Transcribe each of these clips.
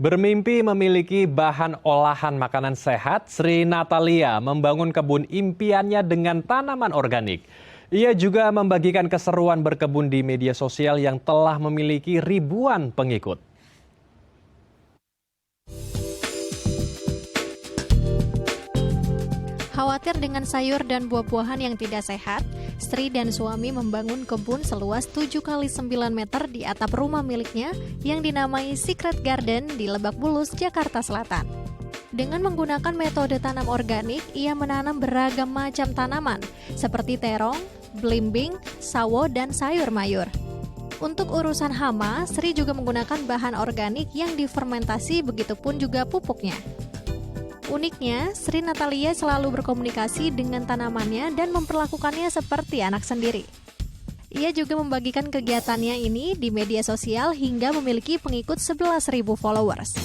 Bermimpi memiliki bahan olahan makanan sehat, Sri Natalia membangun kebun impiannya dengan tanaman organik. Ia juga membagikan keseruan berkebun di media sosial yang telah memiliki ribuan pengikut. Khawatir dengan sayur dan buah-buahan yang tidak sehat, Sri dan suami membangun kebun seluas 7 kali 9 meter di atap rumah miliknya yang dinamai Secret Garden di Lebak Bulus, Jakarta Selatan. Dengan menggunakan metode tanam organik, ia menanam beragam macam tanaman seperti terong, belimbing, sawo, dan sayur mayur. Untuk urusan hama, Sri juga menggunakan bahan organik yang difermentasi, begitupun juga pupuknya. Uniknya, Sri Natalia selalu berkomunikasi dengan tanamannya dan memperlakukannya seperti anak sendiri. Ia juga membagikan kegiatannya ini di media sosial hingga memiliki pengikut 11.000 followers.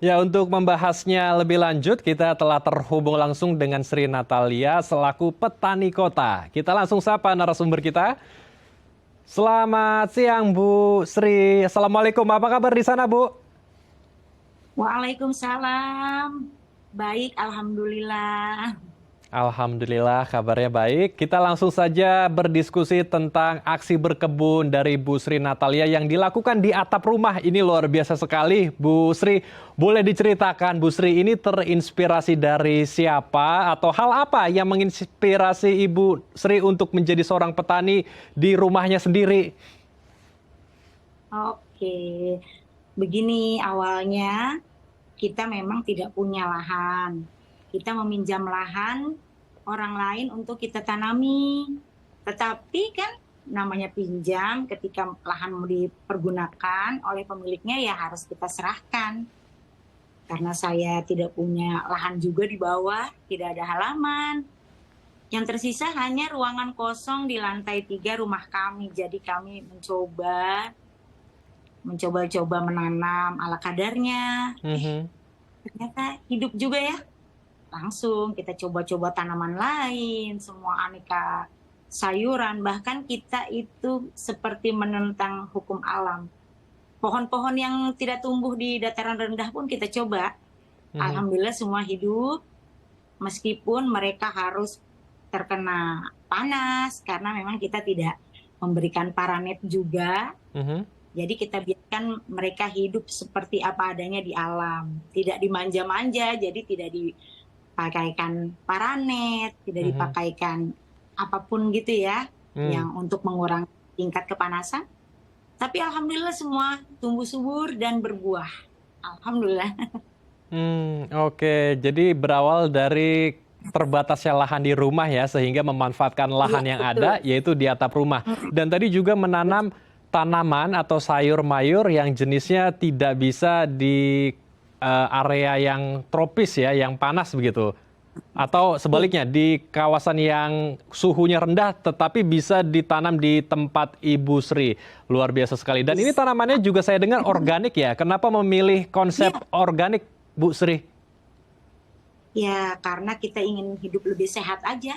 Ya, untuk membahasnya lebih lanjut, kita telah terhubung langsung dengan Sri Natalia selaku petani kota. Kita langsung sapa narasumber kita. Selamat siang, Bu Sri. Assalamualaikum. Apa kabar di sana, Bu? Waalaikumsalam. Baik, alhamdulillah. Alhamdulillah, kabarnya baik. Kita langsung saja berdiskusi tentang aksi berkebun dari Bu Sri Natalia yang dilakukan di atap rumah. Ini luar biasa sekali, Bu Sri. Boleh diceritakan, Bu Sri, ini terinspirasi dari siapa atau hal apa yang menginspirasi Ibu Sri untuk menjadi seorang petani di rumahnya sendiri? Oke, begini awalnya kita memang tidak punya lahan. Kita meminjam lahan orang lain untuk kita tanami. Tetapi kan namanya pinjam, ketika lahan mau dipergunakan oleh pemiliknya ya harus kita serahkan. Karena saya tidak punya lahan juga di bawah, tidak ada halaman. Yang tersisa hanya ruangan kosong di lantai 3 rumah kami. Jadi kami mencoba menanam ala kadarnya. Ternyata hidup juga ya. Langsung kita coba-coba tanaman lain, semua aneka sayuran, bahkan kita itu seperti menentang hukum alam. Pohon-pohon yang tidak tumbuh di dataran rendah pun kita coba. Alhamdulillah semua hidup, meskipun mereka harus terkena panas, karena memang kita tidak memberikan paranet juga. Jadi kita biarkan mereka hidup seperti apa adanya di alam. Tidak dimanja-manja, jadi tidak dipakaikan paranet, tidak dipakaikan apapun gitu ya, yang untuk mengurangi tingkat kepanasan. Tapi alhamdulillah semua tumbuh subur dan berbuah. Alhamdulillah. Oke, jadi berawal dari terbatasnya lahan di rumah ya, sehingga memanfaatkan lahan yang ada, yaitu di atap rumah. Dan tadi juga menanam tanaman atau sayur mayur yang jenisnya tidak bisa di area yang tropis ya, yang panas begitu. Atau sebaliknya di kawasan yang suhunya rendah tetapi bisa ditanam di tempat Ibu Sri. Luar biasa sekali. Dan ini tanamannya juga saya dengar organik ya. Kenapa memilih konsep organik, Bu Sri? Ya, karena kita ingin hidup lebih sehat aja.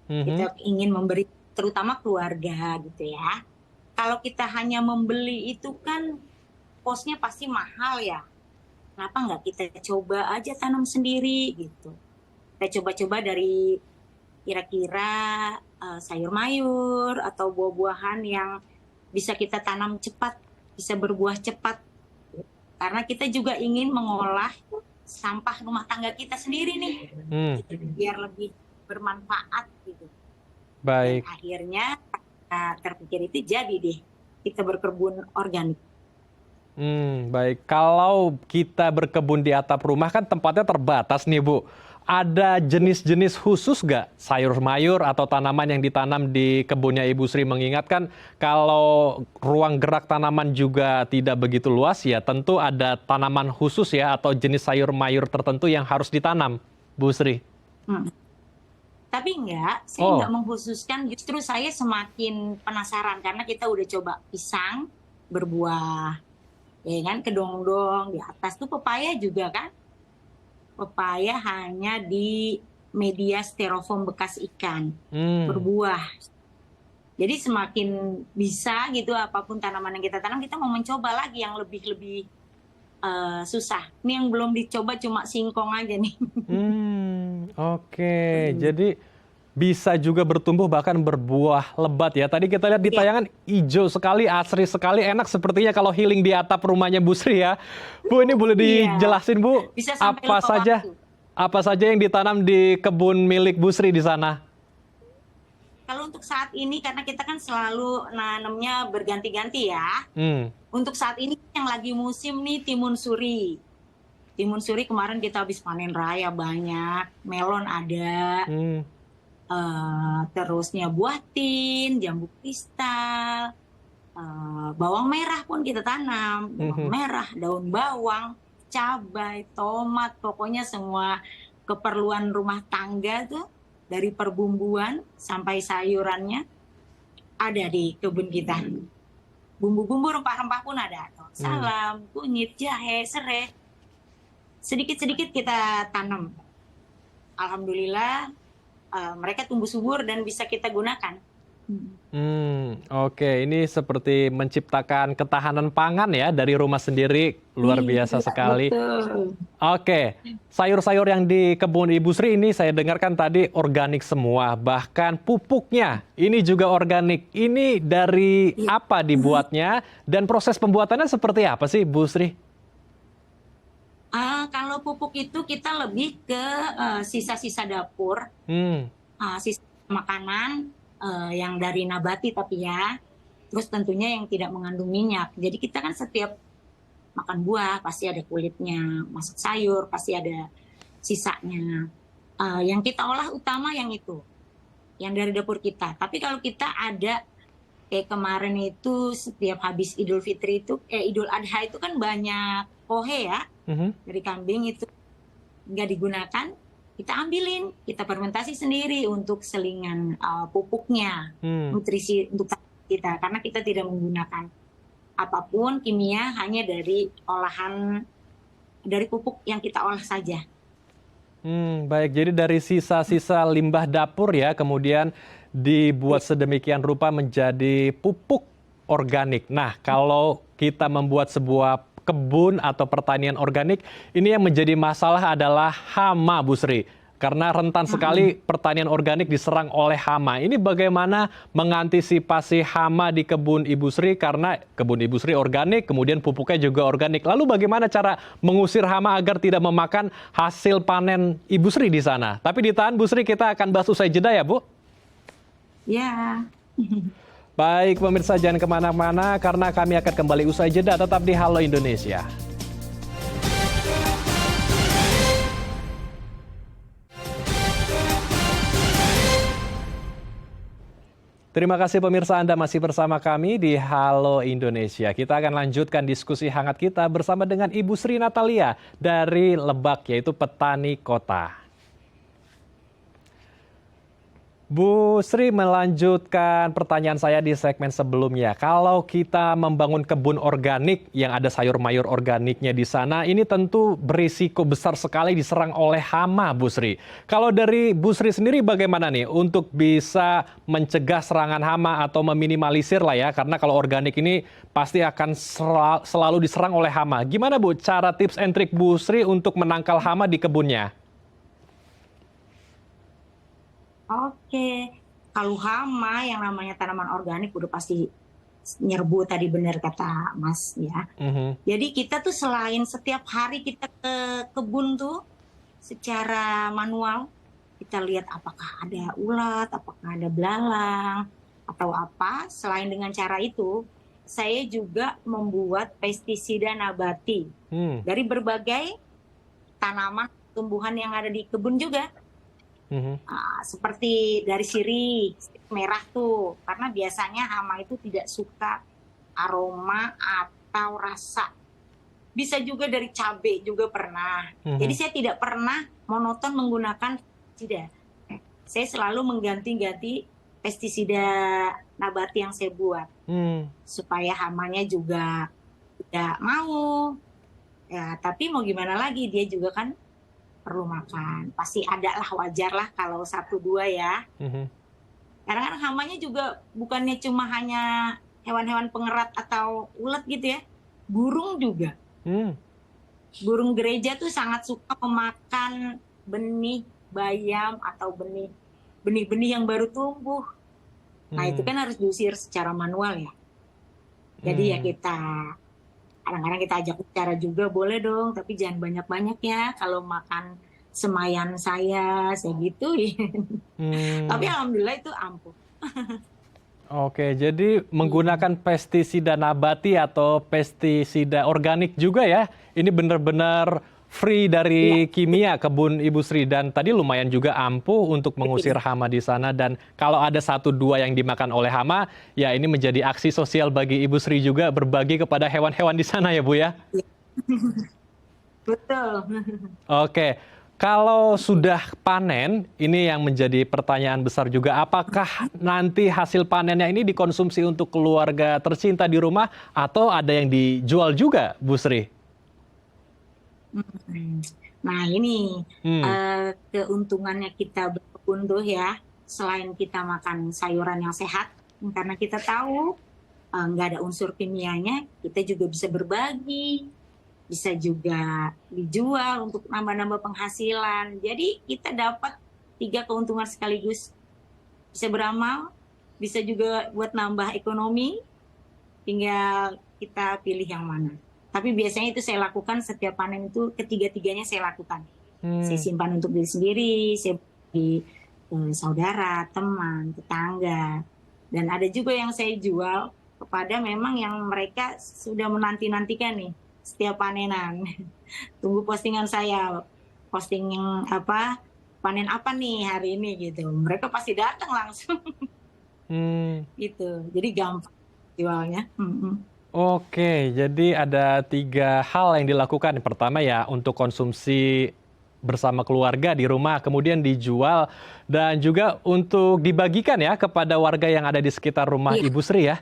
Kita ingin memberi, terutama keluarga gitu ya. Kalau kita hanya membeli itu kan kosnya pasti mahal ya. Kenapa nggak kita coba aja tanam sendiri gitu. Kita coba-coba dari kira-kira sayur mayur atau buah-buahan yang bisa kita tanam cepat, bisa berbuah cepat. Karena kita juga ingin mengolah sampah rumah tangga kita sendiri nih, biar lebih bermanfaat gitu. Baik. Dan akhirnya terpikir itu jadi deh kita berkebun organik. Baik. Kalau kita berkebun di atap rumah kan tempatnya terbatas nih, Bu. Ada jenis-jenis khusus nggak sayur mayur atau tanaman yang ditanam di kebunnya Ibu Sri? Mengingatkan kalau ruang gerak tanaman juga tidak begitu luas ya, tentu ada tanaman khusus ya atau jenis sayur mayur tertentu yang harus ditanam, Bu Sri. Tapi enggak, saya enggak mengkhususkan, justru saya semakin penasaran karena kita udah coba pisang berbuah, ya kan, kedong-dong, di atas tuh pepaya juga kan. Pepaya hanya di media styrofoam bekas ikan, berbuah. Jadi semakin bisa gitu apapun tanaman yang kita tanam, kita mau mencoba lagi yang lebih susah. Ini yang belum dicoba cuma singkong aja nih. Oke. Jadi bisa juga bertumbuh bahkan berbuah lebat ya. Tadi kita lihat di Iya, tayangan hijau sekali, asri sekali, enak sepertinya kalau healing di atap rumahnya Bu Sri ya. Bu, ini boleh iya. dijelasin Bu, Bisa sampai apa lupa saja waktu. apa saja yang ditanam di kebun milik Bu Sri di sana? Kalau untuk saat ini karena kita kan selalu nanamnya berganti-ganti ya. Hmm. Untuk saat ini yang lagi musim nih timun suri. Timun suri kemarin kita habis panen raya banyak, melon ada, Hmm. terusnya buah tin, jambu kristal, bawang merah pun kita tanam, bawang Mhm. merah, daun bawang, cabai, tomat, pokoknya semua keperluan rumah tangga tuh dari perbumbuan sampai sayurannya ada di kebun kita. Bumbu-bumbu rempah-rempah pun ada, salam, kunyit, jahe, serai, sedikit-sedikit kita tanam. Alhamdulillah mereka tumbuh subur dan bisa kita gunakan. Oke, ini seperti menciptakan ketahanan pangan ya dari rumah sendiri, luar biasa Iya, sekali. betul. Oke, sayur-sayur yang di kebun Ibu Sri ini saya dengarkan tadi organik semua, bahkan pupuknya ini juga organik. Ini dari apa dibuatnya dan proses pembuatannya seperti apa sih Bu Sri? Kalau pupuk itu kita lebih ke sisa-sisa dapur, Hmm. sisa makanan yang dari nabati tapi ya, terus tentunya yang tidak mengandung minyak. Jadi kita kan setiap makan buah pasti ada kulitnya, masak sayur pasti ada sisanya. Yang kita olah utama yang itu, yang dari dapur kita. Tapi kalau kita ada kayak kemarin itu setiap habis Idul Fitri itu, Idul Adha itu kan banyak pohe ya Mhm. dari kambing itu nggak digunakan, kita ambilin, kita fermentasi sendiri untuk selingan pupuknya, Hmm. nutrisi untuk kita, karena kita tidak menggunakan apapun kimia, hanya dari olahan dari pupuk yang kita olah saja. Baik. Jadi dari sisa-sisa limbah dapur ya, kemudian dibuat sedemikian rupa menjadi pupuk organik. Nah, kalau kita membuat sebuah kebun atau pertanian organik, ini yang menjadi masalah adalah hama, Bu Sri. Karena rentan sekali pertanian organik diserang oleh hama. Ini bagaimana mengantisipasi hama di kebun Ibu Sri? Karena kebun Ibu Sri organik, kemudian pupuknya juga organik. Lalu bagaimana cara mengusir hama agar tidak memakan hasil panen Ibu Sri di sana? Tapi ditahan Bu Sri, kita akan bahas usai jeda ya Bu. Ya. Baik pemirsa, jangan kemana-mana karena kami akan kembali usai jeda. Tetap di Halo Indonesia. Terima kasih pemirsa, Anda masih bersama kami di Halo Indonesia. Kita akan lanjutkan diskusi hangat kita bersama dengan Ibu Sri Natalia dari Lebak, yaitu petani kota. Bu Sri, melanjutkan pertanyaan saya di segmen sebelumnya. Kalau kita membangun kebun organik yang ada sayur-mayur organiknya di sana, ini tentu berisiko besar sekali diserang oleh hama, Bu Sri. Kalau dari Bu Sri sendiri bagaimana nih untuk bisa mencegah serangan hama atau meminimalisir lah ya, karena kalau organik ini pasti akan selalu diserang oleh hama. Gimana Bu cara tips and trick Bu Sri untuk menangkal hama di kebunnya? Oke, kalau hama yang namanya tanaman organik udah pasti nyerbu, tadi benar kata Mas ya. Jadi kita tuh selain setiap hari kita ke kebun tuh secara manual, kita lihat apakah ada ulat, apakah ada belalang, atau apa. Selain dengan cara itu, saya juga membuat pestisida nabati dari berbagai tanaman, tumbuhan yang ada di kebun juga. Seperti dari sirih merah tuh, karena biasanya hama itu tidak suka aroma atau rasa. Bisa juga dari cabai juga pernah. Jadi saya tidak pernah monoton menggunakan pestisida. Saya selalu mengganti-ganti pestisida nabati yang saya buat supaya hamanya juga tidak mau. Ya, tapi mau gimana lagi, dia juga kan perlu makan. Pasti ada lah, wajar lah kalau 1-2 ya. Karena kan hamanya juga bukannya cuma hanya hewan-hewan pengerat atau ulet gitu ya, burung juga. Hmm. Burung gereja tuh sangat suka memakan benih bayam atau benih-benih yang baru tumbuh. Nah itu Hmm. kan harus diusir secara manual ya. Jadi ya Hmm. kita kadang-kadang kita ajak bicara juga boleh dong, tapi jangan banyak-banyak ya. Kalau makan semayan saya gituin. Tapi Hmm. alhamdulillah itu ampuh. Oke, jadi Iya, menggunakan pestisida nabati atau pestisida organik juga ya. Ini benar-benar free iya, dari kimia kebun Ibu Sri dan tadi lumayan juga ampuh untuk mengusir betul. hama di sana dan kalau ada satu dua yang dimakan oleh hama, ya ini menjadi aksi sosial bagi Ibu Sri juga berbagi kepada hewan-hewan di sana ya Bu ya. Iya, betul. Oke, kalau sudah panen, ini yang menjadi pertanyaan besar juga. Apakah nanti hasil panennya ini dikonsumsi untuk keluarga tercinta di rumah atau ada yang dijual juga, Bu Sri? Hmm. Nah ini Hmm. keuntungannya kita berkebun tuh ya, selain kita makan sayuran yang sehat, karena kita tahu nggak ada unsur kimianya, kita juga bisa berbagi, bisa juga dijual untuk nambah-nambah penghasilan. Jadi kita dapat 3 keuntungan sekaligus, bisa beramal, bisa juga buat nambah ekonomi, tinggal kita pilih yang mana. Tapi biasanya itu saya lakukan setiap panen itu ketiga-tiganya saya lakukan. Saya Hmm. simpan untuk diri sendiri, saya bagi saudara, teman, tetangga. Dan ada juga yang saya jual kepada memang yang mereka sudah menanti-nantikan nih setiap panenan. Tunggu postingan saya, posting yang apa, panen apa nih hari ini gitu. Mereka pasti datang langsung Hmm. gitu. Jadi gampang jualnya. Oke, jadi ada 3 hal yang dilakukan. Yang pertama ya untuk konsumsi bersama keluarga di rumah, kemudian dijual, dan juga untuk dibagikan ya kepada warga yang ada di sekitar rumah Iya, Ibu Sri ya?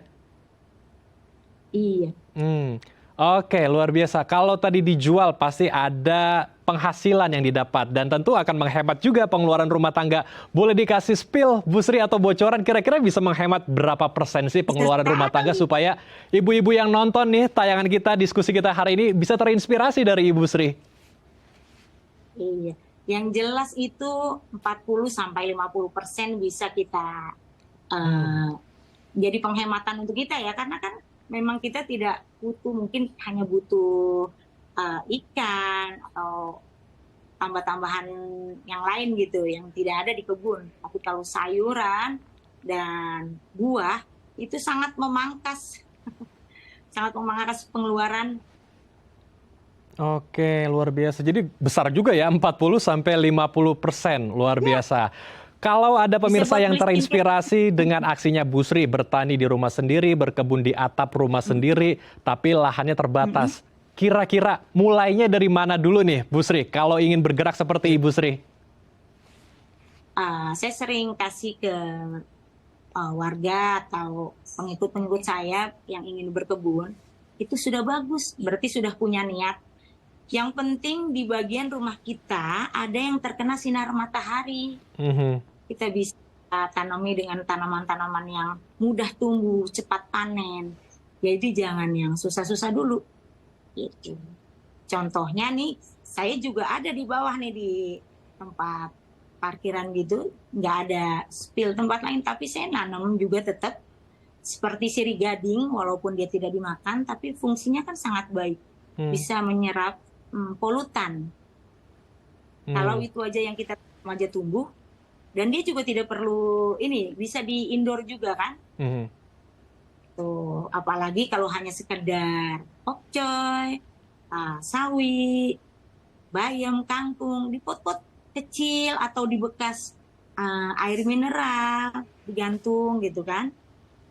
iya. Hmm, oke, luar biasa. Kalau tadi dijual pasti ada penghasilan yang didapat dan tentu akan menghemat juga pengeluaran rumah tangga. Boleh dikasih spill, Bu Sri, atau bocoran kira-kira bisa menghemat berapa persen sih Bisa pengeluaran rumah tangga sekali. supaya ibu-ibu yang nonton nih tayangan kita, diskusi kita hari ini bisa terinspirasi dari Ibu Sri? Iya. Yang jelas itu 40-50% bisa kita Hmm. eh, jadi penghematan untuk kita ya, karena kan memang kita tidak butuh, mungkin hanya butuh ikan atau tambah-tambahan yang lain gitu yang tidak ada di kebun. Tapi kalau sayuran dan buah itu sangat memangkas pengeluaran. Oke, luar biasa. Jadi besar juga ya, 40-50%. Luar Ya, biasa. Kalau ada bisa pemirsa buat yang beli skincare. terinspirasi dengan aksinya Bu Sri, bertani di rumah sendiri, berkebun di atap rumah sendiri, tapi lahannya Mm-mm. terbatas. Kira-kira mulainya dari mana dulu nih, Bu Sri, kalau ingin bergerak seperti Ibu Sri? Saya sering kasih ke warga atau pengikut-pengikut saya yang ingin berkebun, itu sudah bagus, berarti sudah punya niat. Yang penting di bagian rumah kita ada yang terkena sinar matahari. Mhm. Kita bisa tanami dengan tanaman-tanaman yang mudah tumbuh, cepat panen. Jadi jangan yang susah-susah dulu. Gitu. Contohnya nih, saya juga ada di bawah nih di tempat parkiran gitu, nggak ada spill tempat lain, tapi saya nanam juga tetap seperti sirih gading, walaupun dia tidak dimakan, tapi fungsinya kan sangat baik, Hmm. bisa menyerap polutan. Kalau Hmm. itu aja yang kita aja tumbuh, dan dia juga tidak perlu ini, bisa di indoor juga kan. Mhm. Tuh, apalagi kalau hanya sekedar pokcoy, sawi, bayam, kangkung di pot-pot kecil atau di bekas air mineral digantung gitu kan.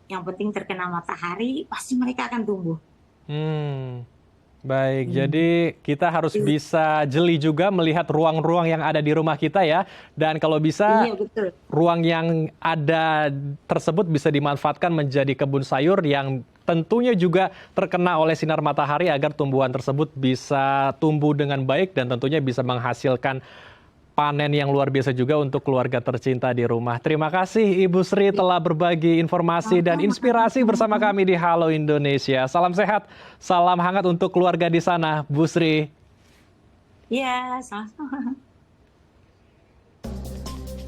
Yang penting terkena matahari pasti mereka akan tumbuh. Hmm. Baik, Hmm. jadi kita harus bisa jeli juga melihat ruang-ruang yang ada di rumah kita ya. Dan kalau bisa Iya betul. ruang yang ada tersebut bisa dimanfaatkan menjadi kebun sayur yang tentunya juga terkena oleh sinar matahari agar tumbuhan tersebut bisa tumbuh dengan baik dan tentunya bisa menghasilkan panen yang luar biasa juga untuk keluarga tercinta di rumah. Terima kasih Ibu Sri telah berbagi informasi dan inspirasi bersama kami di Halo Indonesia. Salam sehat, salam hangat untuk keluarga di sana, Bu Sri. Iya, sama-sama.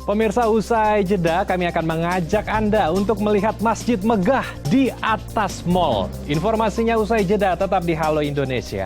Pemirsa, usai jeda kami akan mengajak Anda untuk melihat masjid megah di atas mall. Informasinya usai jeda, tetap di Halo Indonesia.